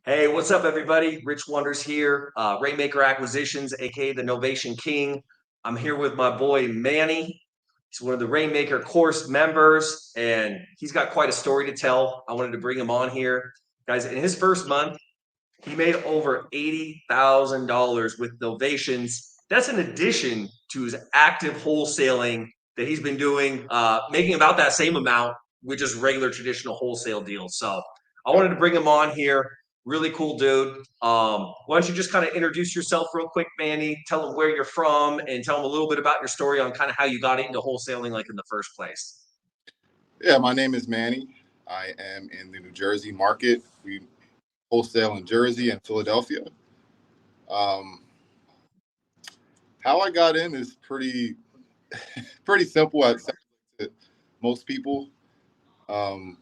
Hey, what's up, everybody? Rich Wonders here, Rainmaker Acquisitions, aka the Novation King. I'm here with my boy Manny. He's one of the Rainmaker Course members, and he's got quite a story to tell. I wanted to bring him on here. Guys, in his first month, he made over $80,000 with Novations. That's in addition to his active wholesaling that he's been doing, making about that same amount with just regular traditional wholesale deals. So I wanted to bring him on here. Really cool dude. Why don't you just kind of introduce yourself real quick, Manny? Tell him where you're from and tell him a little bit about your story on kind of how you got into wholesaling, like in the first place. Yeah, my name is Manny. I am in the New Jersey market. We wholesale in Jersey and Philadelphia. Um, how I got in is pretty simple. I'd say to most people. Um,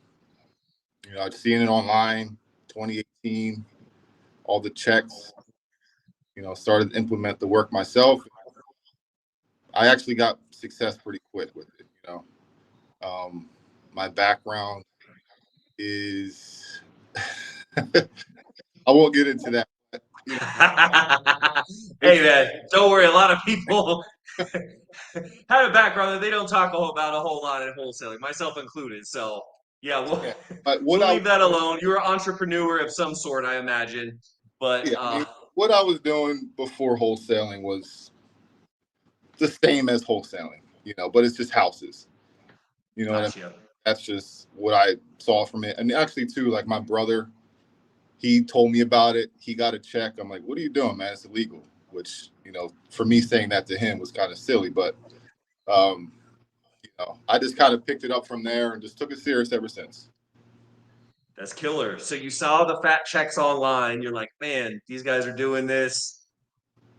I've seen it online, 2018, all the checks. Started to implement the work myself. I actually got success pretty quick with it. My background is I won't get into that. But, Hey it's man, don't worry. A lot of people have a background that they don't talk about a whole lot in wholesaling, myself included. So yeah, we'll yeah. But what we'll I was leave that doing, alone. You're an entrepreneur of some sort, I imagine. But yeah, what I was doing before wholesaling was the same as wholesaling, but it's just houses. You know what I mean? gotcha. That's just what I saw from it. And actually, too, like my brother, he told me about it. He got a check. I'm like, what are you doing, man? It's illegal. Which, for me saying that to him was kind of silly. But, um, I just kind of picked it up from there and just took it serious ever since. That's killer. So you saw the fat checks online. You're like, man, these guys are doing this.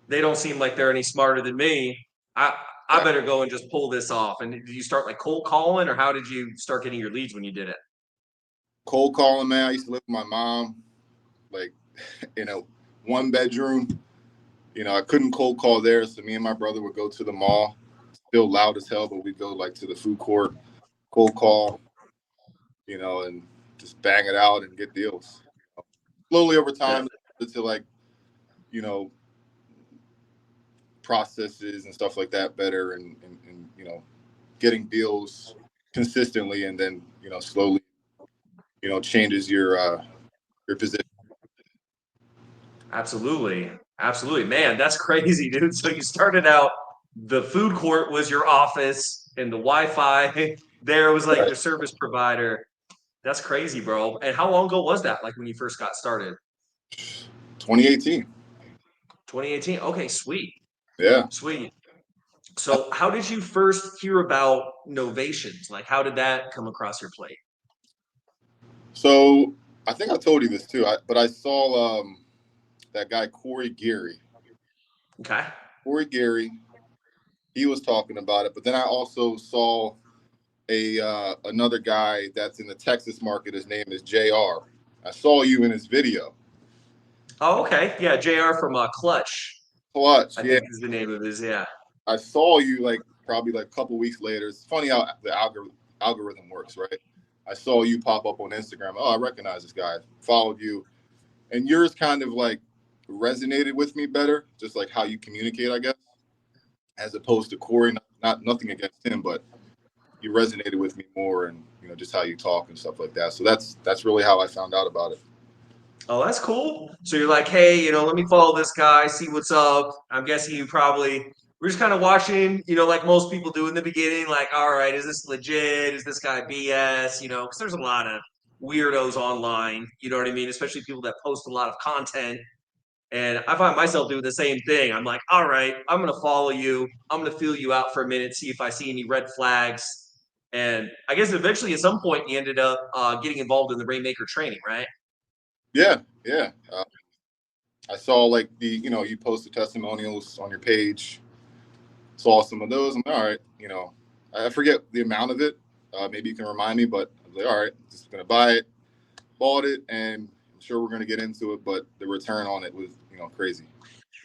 They don't seem like they're any smarter than me. I I Yeah. better go and just pull this off. And did you start like cold calling, or how did you start getting your leads when you did it? Cold calling, man. I used to live with my mom, like, in a one bedroom. I couldn't cold call there, so me and my brother would go to the mall, still loud as hell, but we'd go like to the food court, cold call, and just bang it out and get deals. Slowly over That time, to like, you know, processes and stuff like that better, and getting deals consistently, and then slowly, changes your position. Absolutely. Absolutely. Man, that's crazy, dude. So you started out, the food court was your office and the Wi-Fi there was like Right. your service provider. That's crazy, bro. And how long ago was that? Like when you first got started? 2018. 2018. Okay, sweet. Yeah. Sweet. So how did you first hear about novations? Like how did that come across your plate? So I think I told you this too, but I saw that guy Corey Geary. Okay. Corey Geary, he was talking about it, but then I also saw a another guy that's in the Texas market. His name is JR. I saw you in his video. Oh, okay. Yeah, JR from Clutch, Clutch, I yeah. think is the name of his, yeah. I saw you like probably like a couple weeks later. It's funny how the algorithm works, right? I saw you pop up on Instagram. Oh, I recognize this guy. Followed you, and yours kind of like resonated with me better, just like how you communicate, I guess, as opposed to Corey. Not nothing against him, but you resonated with me more, and just how you talk and stuff like that. So that's really how I found out about it. Oh, that's cool. So you're like, hey, let me follow this guy, see what's up. I'm guessing you probably we're just kind of watching, like most people do in the beginning, like, all right, is this legit? Is this guy BS? Because there's a lot of weirdos online, you know what I mean? Especially people that post a lot of content. And I find myself doing the same thing. I'm like, all right, I'm gonna follow you. I'm gonna feel you out for a minute, see if I see any red flags. And I guess eventually, at some point, you ended up getting involved in the Rainmaker training, right? Yeah, yeah. I saw like you posted testimonials on your page. Saw some of those. I'm like, all right. I forget the amount of it. Maybe you can remind me, but I was like, all right, just gonna buy it. Bought it, and I'm sure we're gonna get into it. But the return on it was crazy.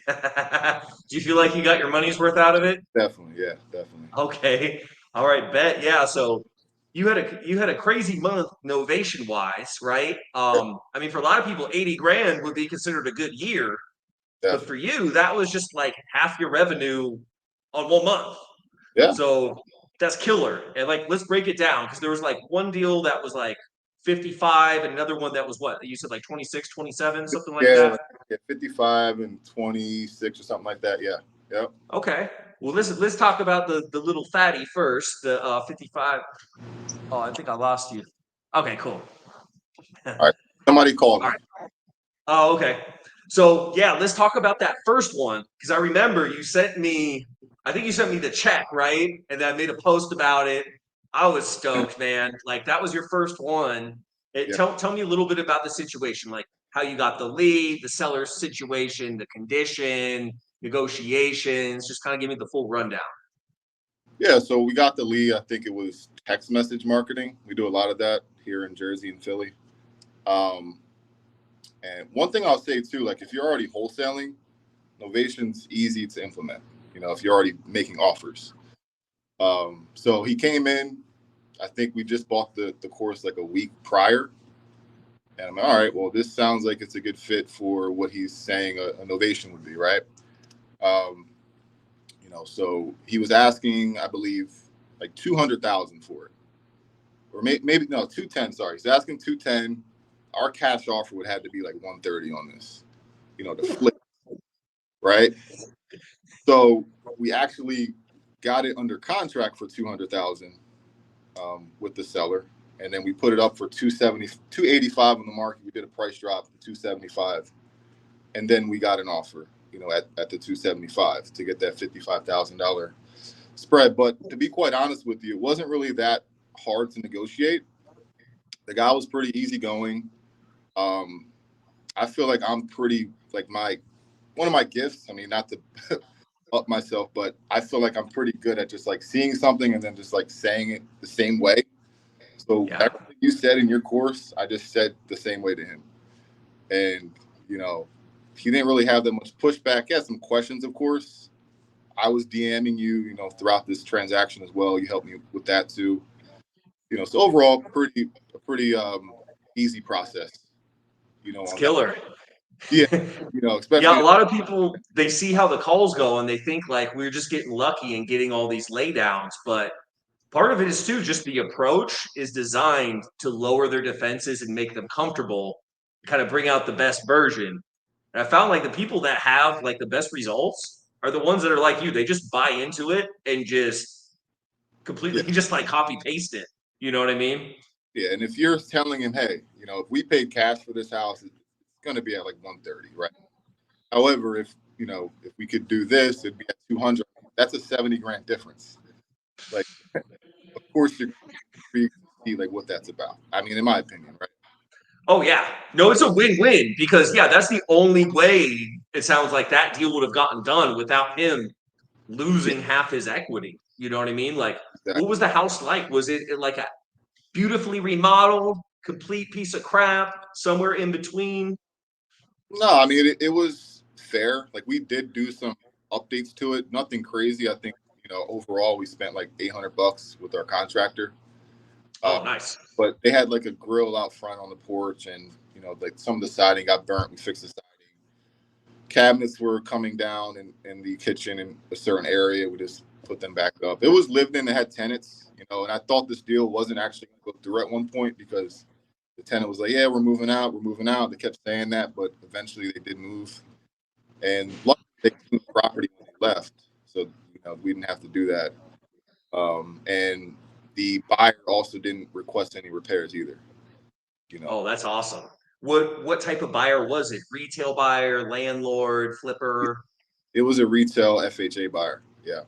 Do you feel like you got your money's worth out of it? Definitely, yeah, definitely. Okay. All right, bet. Yeah. So you had a crazy month novation wise, right? I mean, for a lot of people, 80 grand would be considered a good year, but for Definitely. you, that was just like half your revenue on 1 month. Yeah. So that's killer. And like, let's break it down because there was like one deal that was like 55 and another one that was what you said like 26, 27, something like Yeah, that. like, yeah, 55 and 26 or something like that. Yeah. Yep. Okay. Well, let's talk about the little fatty first. The 55. Oh, I think I lost you. Okay, cool. All All right. Somebody called me. right. Oh, okay. So yeah, let's talk about that first one because I remember you sent me. I think you sent me the check, right? And then I made a post about it. I was stoked, man. Like that was your first one. Yeah. Tell me a little bit about the situation, like how you got the lead, the seller's situation, the condition, negotiations. Just kind of give me the full rundown. Yeah. So we got the lead. I think it was text message marketing. We do a lot of that here in Jersey and Philly. Um, and one thing I'll say too, like if you're already wholesaling, Novation's easy to implement. If you're already making offers. So he came in. I think we just bought the course like a week prior. And I'm like, all right, well, this sounds like it's a good fit for what he's saying a novation would be, right? Um, so he was asking, I believe, like 200,000 for it, or maybe no 210. Sorry, he's asking 210. Our cash offer would have to be like 130 on this, to flip, right? So we actually got it under contract for 200,000 with the seller, and then we put it up for 270, 285 on the market. We did a price drop to 275, and then we got an offer, at the 275 to get that $55,000 spread. But to be quite honest with you, it wasn't really that hard to negotiate. The guy was pretty easygoing. Um, I feel like I'm pretty like my one of my gifts. I mean, not to up myself, but I feel like I'm pretty good at just like seeing something and then just like saying it the same way. So Yeah. everything you said in your course, I just said the same way to him. And, you know, he didn't really have that much pushback. He had some questions, of course. I was DMing you, throughout this transaction as well. You helped me with that too. So overall, pretty easy process, It's on that. killer. Yeah, Yeah, especially a lot of people they see how the calls go and they think like we're just getting lucky and getting all these laydowns, but part of it is too just the approach is designed to lower their defenses and make them comfortable, kind of bring out the best version. And I found like the people that have like the best results are the ones that are like you. They just buy into it and just yeah, completely just like copy paste it. You know what I mean? yeah. And if you're telling him, hey, if we paid cash for this house, it's going to be at like 130, right? However, if we could do this, it'd be at 200. That's a 70 grand difference. Like, of course, you're intrigued to see like what that's about. I mean, in my opinion, right? Oh yeah. No, it's a win-win because yeah, that's the only way it sounds like that deal would have gotten done without him Yeah, losing half his equity. You know what I mean? Like, what exactly. was the house like? Was it like a beautifully remodeled, complete piece of crap, somewhere in between? No, I mean it was fair. Like we did do some updates to it. Nothing crazy. I think overall we spent like $800 with our contractor. Uh, Oh, nice. but they had like a grill out front on the porch, and like some of the siding got burnt. We fixed the siding. Cabinets were coming down in the kitchen in a certain area. We just put them back up. It was lived in. It had tenants, and I thought this deal wasn't actually going to go through at one point because the tenant was like, "Yeah, we're moving out. We're moving out." They kept saying that, but eventually they did move. And luckily they cleaned the property when they left, so we didn't have to do that. And the buyer also didn't request any repairs either. You know, Oh, that's awesome. What type of buyer was it? Retail buyer, landlord, flipper? it was a retail FHA buyer. Yeah.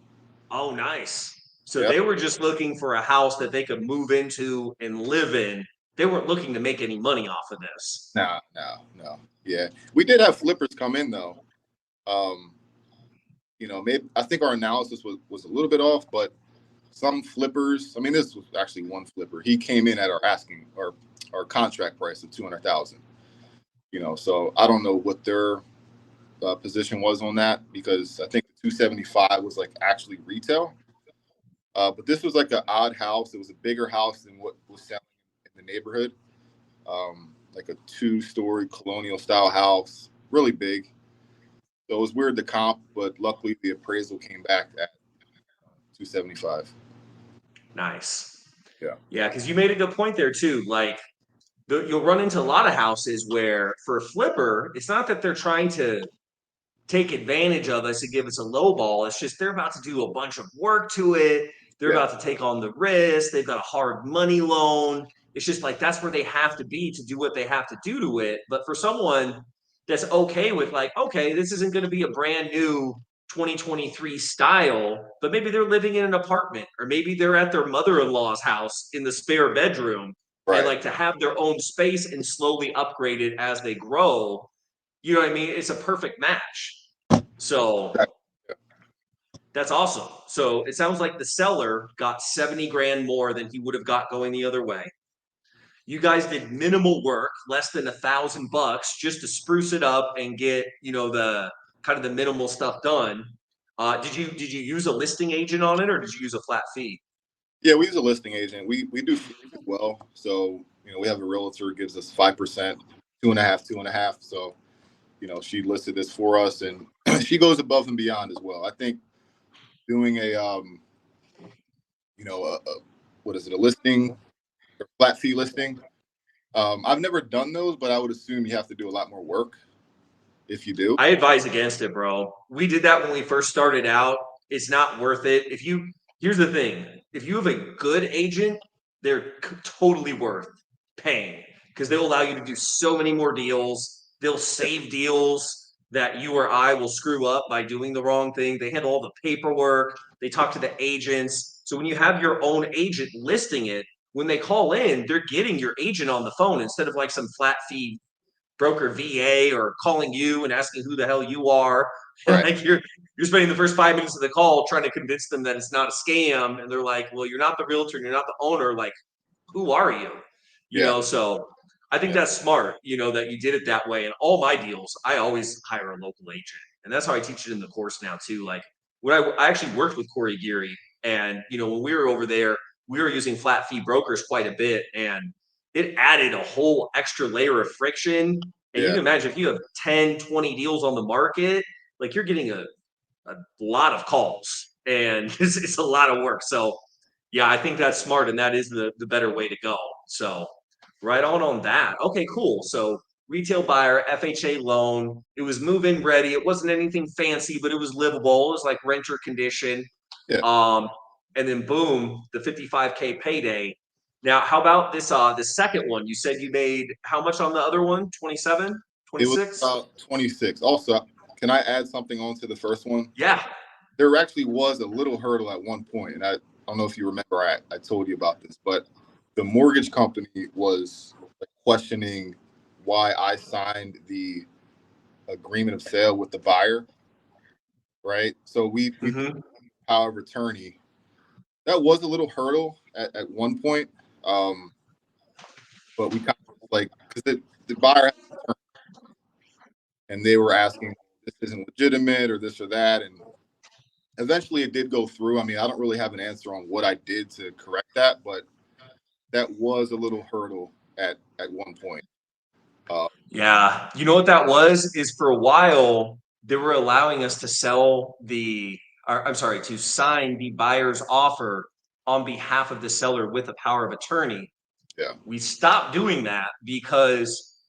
Oh, nice. So Yep. they were just looking for a house that they could move into and live in. They weren't looking to make any money off of this. No, no, no. Yeah, we did have flippers come in though. Um, maybe I think our analysis was a little bit off, but some flippers. I mean, this was actually one flipper. He came in at our asking or our contract price of 200,000. So I don't know what their position was on that because I think the 275 was like actually retail. But this was like an odd house. It was a bigger house than what was selling in the neighborhood. Like a 2-story colonial style house, really big. So it was weird to comp, but luckily the appraisal came back at 275. Nice. Yeah. Yeah, because you made a good point there too. Like you'll run into a lot of houses where for a flipper, it's not that they're trying to take advantage of us and give us a low ball. It's just they're about to do a bunch of work to it. They're Yeah. about to take on the risk. They've got a hard money loan. It's just like that's where they have to be to do what they have to do to it. But for someone that's okay with like, okay, this isn't going to be a brand new 2023 style, but maybe they're living in an apartment or maybe they're at their mother-in-law's house in the spare bedroom and Right. like to have their own space and slowly upgrade it as they grow. You know what I mean? It's a perfect match. So that's awesome. So it sounds like the seller got 70 grand more than he would have got going the other way. You guys did minimal work, less than $1,000 just to spruce it up and get, the kind of the minimal stuff done. Did you use a listing agent on it or did you use a flat fee? Yeah, we use a listing agent. We do fees as well. So, we have a realtor who gives us 5%, 2.5, 2.5. So, she listed this for us and she goes above and beyond as well. I think doing what is it, a listing or flat fee listing? I've never done those, but I would assume you have to do a lot more work if you do. I advise against it, bro. We did that when we first started out. It's not worth it. Here's the thing. If you have a good agent, they're totally worth paying because they'll allow you to do so many more deals. They'll save deals that you or I will screw up by doing the wrong thing. They handle all the paperwork. They talk to the agents. So when you have your own agent listing it, when they call in, they're getting your agent on the phone instead of like some flat fee broker VA or calling you and asking who the hell you are. And Right. like you're spending the first 5 minutes of the call trying to convince them that it's not a scam. And they're like, well, you're not the realtor and you're not the owner. Like, who are you? Yeah. So I think Yeah. that's smart, that you did it that way. And all my deals, I always hire a local agent. And that's how I teach it in the course now too. Like when I actually worked with Corey Geary and, when we were over there, we were using flat fee brokers quite a bit. And it added a whole extra layer of friction. And you Yeah. can imagine if you have 10, 20 deals on the market, like you're getting a lot of calls and it's a lot of work. So yeah, I think that's smart and that is the better way to go. So right on that. Okay, cool. So retail buyer, FHA loan. It was move-in ready. It wasn't anything fancy, but it was livable. It was like renter condition. Yeah. Um, and then boom, the 55K payday. Now, how about the second one? You said you made how much on the other one? 27, It was 26? about 26. Also, can I add something on to the first one? Yeah. There actually was a little hurdle at one point, and I don't know if you remember, I told you about this, but the mortgage company was like questioning why I signed the agreement of sale with the buyer, right? So we Mm-hmm. power of attorney. That was a little hurdle at one point, but we kind of like because the buyer had an attorney, and they were asking this isn't legitimate or this or that, and eventually it did go through. I mean, I don't really have an answer on what I did to correct that, but that was a little hurdle at one point. Uh, Yeah. You know what that was? Is for a while, they were allowing us to to sign the buyer's offer on behalf of the seller with a power of attorney. yeah, We stopped doing that because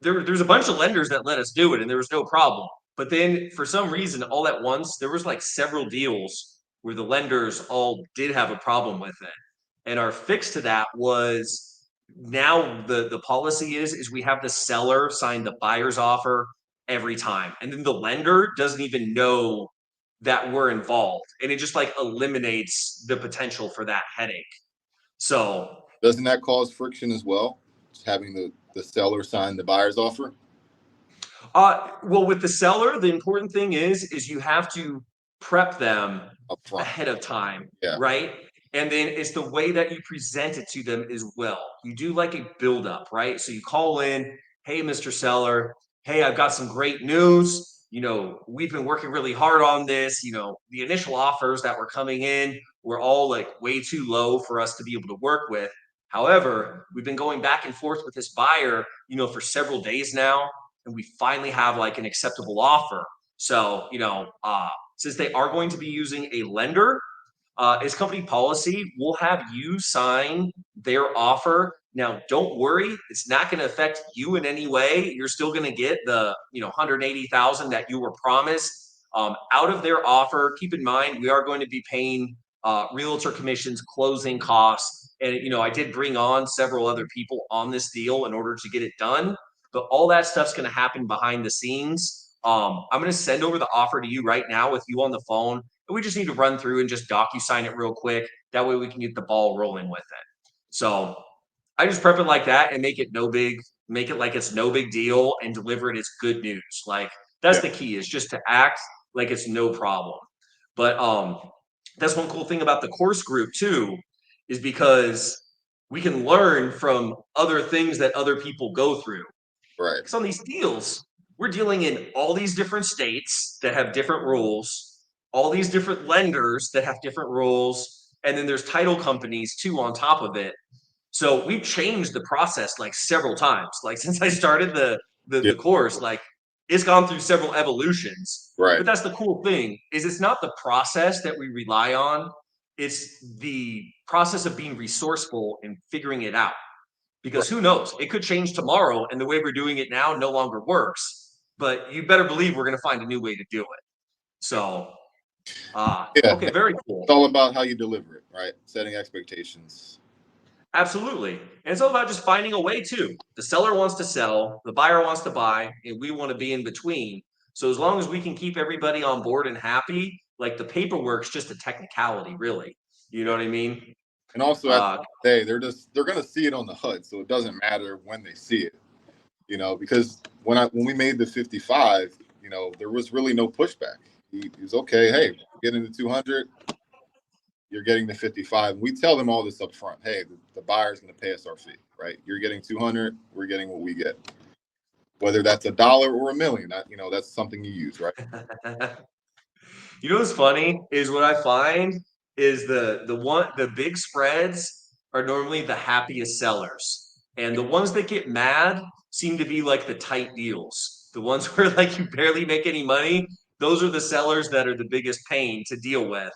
there's a bunch of lenders that let us do it and there was no problem. But then for some reason, all at once, there was like several deals where the lenders all did have a problem with it. And our fix to that was now the policy is we have the seller sign the buyer's offer every time. And then the lender doesn't even know that we're involved. And it just like eliminates the potential for that headache. So doesn't that cause friction as well? Just having the seller sign the buyer's offer well, with the seller, the important thing is you have to prep them up front. ahead of time, Yeah, right? And then it's the way that you present it to them as well. You do like a build up, right? So you call in, hey, Mr. Seller, hey, I've got some great news. we've been working really hard on this. The initial offers that were coming in were all like way too low for us to be able to work with. However, we've been going back and forth with this buyer, for several days now, and we finally have like an acceptable offer. So, since they are going to be using a lender, as company policy, we'll have you sign their offer. Now, don't worry, it's not going to affect you in any way. You're still going to get the 180,000 that you were promised out of their offer. Keep in mind, we are going to be paying realtor commissions, closing costs, and I did bring on several other people on this deal in order to get it done. But all that stuff's going to happen behind the scenes. I'm going to send over the offer to you right now with you on the phone. We just need to run through and just docu-sign it real quick. That way we can get the ball rolling with it. So I just prep it like that and make it like it's no big deal and deliver it as good news. Like that's Yeah. the key, is just to act like it's no problem. But that's one cool thing about the course group too, is because we can learn from other things that other people go through. Right. Because on these deals, we're dealing in all these different states that have different rules, all these different lenders that have different rules, and then there's title companies too on top of it. So we've changed the process like several times. Like since I started the Yeah. the course, like it's gone through several evolutions. Right. But that's the cool thing, is it's not the process that we rely on. It's the process of being resourceful and figuring it out. Right. Because who knows? It could change tomorrow, and the way we're doing it now no longer works. But you better believe we're going to find a new way to do it. So, Yeah. okay, very cool. It's all about how you deliver it, right? Setting expectations. Absolutely. And it's all about just finding a way too. The seller wants to sell, the buyer wants to buy, and we want to be in between. So as long as we can keep everybody on board and happy, like the paperwork's just a technicality, really. You know what I mean? And also at Uh, the end of the day, they're gonna see it on the HUD, so it doesn't matter when they see it. Because when we made the 55, there was really no pushback. He was okay. Hey, getting the 200, you're getting the 55. We tell them all this up front. Hey, the buyer's going to pay us our fee, right? You're getting 200. We're getting what we get. Whether that's $1 or $1 million, that's something you use, right? what's funny is what I find is the big spreads are normally the happiest sellers. And the ones that get mad seem to be like the tight deals. The ones where like you barely make any money, those are the sellers that are the biggest pain to deal with.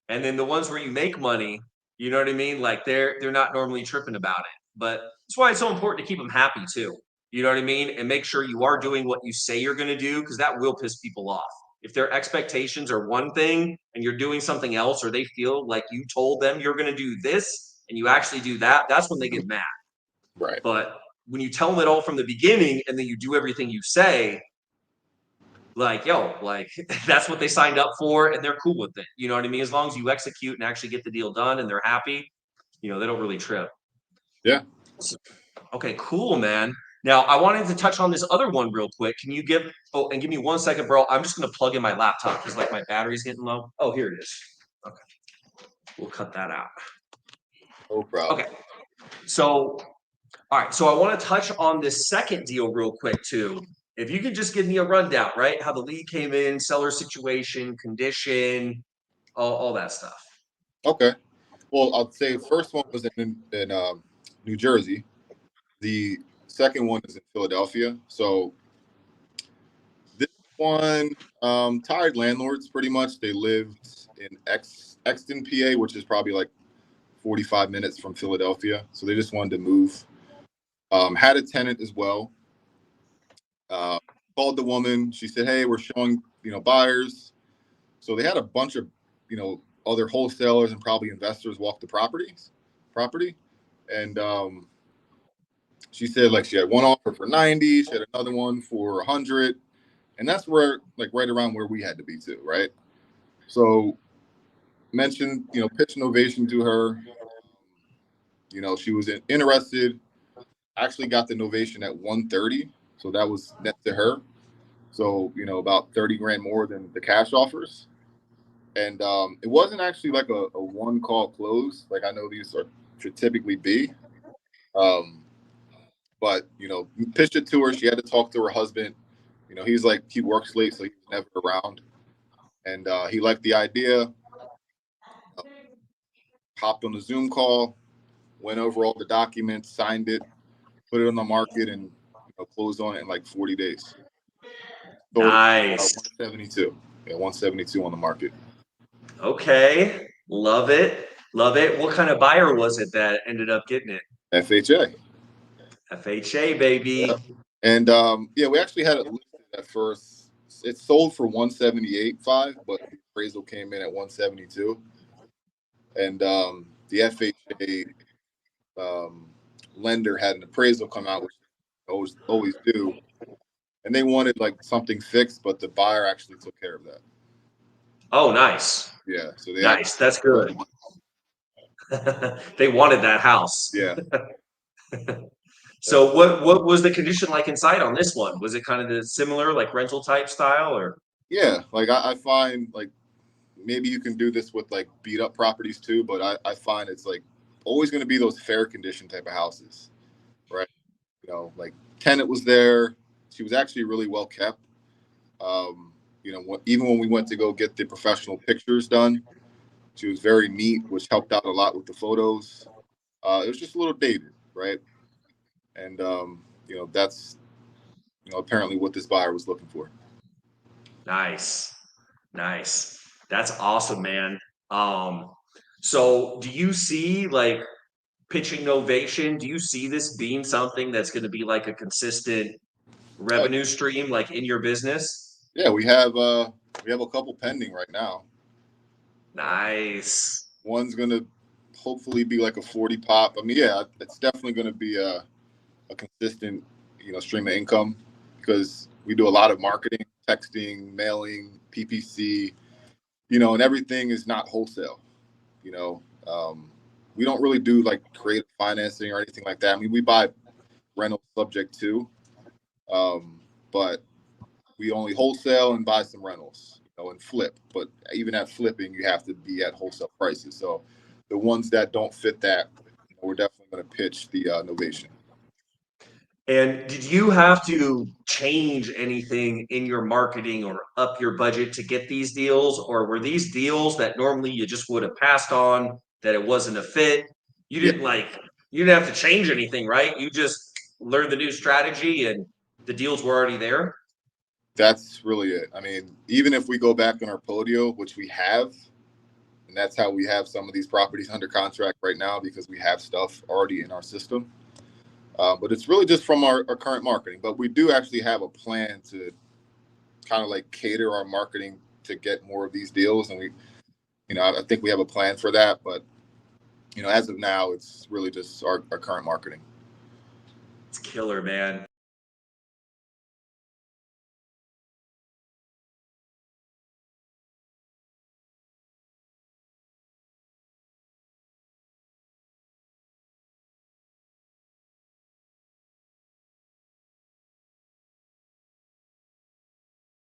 And then the ones where you make money, you know what I mean? Like they're not normally tripping about it. But that's why it's so important to keep them happy too. You know what I mean? And make sure you are doing what you say you're going to do, because that will piss people off. If their expectations are one thing and you're doing something else, or they feel like you told them you're going to do this and you actually do that, that's when they get mad. Right. But when you tell them it all from the beginning and then you do everything you say, like, yo, like that's what they signed up for and they're cool with it. You know what I mean? As long as you execute and actually get the deal done and they're happy, they don't really trip. Yeah. So, okay, cool, man. Now I wanted to touch on this other one real quick. Can you give give me 1 second, bro? I'm just gonna plug in my laptop because like my battery's getting low. Oh, here it is. Okay. We'll cut that out. No problem. Okay. So all right, so I want to touch on this second deal real quick too. If you could just give me a rundown, right? How the lead came in, seller situation, condition, all that stuff. Okay. Well, I'll say first one was in New Jersey. The second one is in Philadelphia. So this one, tired landlords pretty much. They lived in Exton, PA, which is probably like 45 minutes from Philadelphia. So they just wanted to move. Had a tenant as well. Uh, Called the woman. She said, "Hey, we're showing buyers." So they had a bunch of other wholesalers and probably investors walk the property, and she said like she had one offer for 90, she had another one for 100, and that's where like right around where we had to be too, right? So mentioned pitch Novation to her. She was interested. Actually got the Novation at 130, so that was net to her. So about 30 grand more than the cash offers. And it wasn't actually like a one call close like I know these should typically be. Um, but pitched it to her. She had to talk to her husband. He's like, he works late, so he's never around. And he liked the idea, hopped on the Zoom call, went over all the documents, signed it, put it on the market, and closed on it in like 40 days. Sold Nice. 172. Yeah, 172 on the market. Okay. Love it. Love it. What kind of buyer was it that ended up getting it? FHA. FHA, baby. Yeah. And we actually had it listed at first. It sold for 178.5, but the appraisal came in at 172. And the FHA lender had an appraisal come out, which they always do, and they wanted like something fixed, but the buyer actually took care of that. Oh, nice. Yeah, so they Nice. actually, That's good. They wanted that house. yeah. So what was the condition like inside on this one? Was it kind of the similar like rental type style or? Yeah, like I find like maybe you can do this with like beat up properties too, but I find it's like always going to be those fair condition type of houses, right? Like tenant was there. She was actually really well kept. Even when we went to go get the professional pictures done, she was very neat, which helped out a lot with the photos. It was just a little dated, right? And that's apparently what this buyer was looking for. Nice. Nice. That's awesome, man. So do you see like pitching Novation? Do you see this being something that's going to be like a consistent Oh, revenue stream like in your business? yeah, we have a couple pending right now. Nice. One's gonna hopefully be like a 40 pop. I mean, yeah, it's definitely gonna be a consistent, stream of income because we do a lot of marketing, texting, mailing, PPC, and everything is not wholesale. You know, we don't really do like creative financing or anything like that. I mean, we buy rental subject to, but we only wholesale and buy some rentals, and flip. But even at flipping, you have to be at wholesale prices. So the ones that don't fit that, we're definitely going to pitch the Novation. And did you have to change anything in your marketing or up your budget to get these deals? Or were these deals that normally you just would have passed on, that it wasn't a fit? You Yeah, didn't you didn't have to change anything, right? You just learned the new strategy and the deals were already there. that's really it. I mean, even if we go back on our Podio, which we have, and that's how we have some of these properties under contract right now because we have stuff already in our system. But it's really just from our current marketing. But we do actually have a plan to kind of like cater our marketing to get more of these deals. And I think we have a plan for that. But, as of now, it's really just our current marketing. It's killer, man.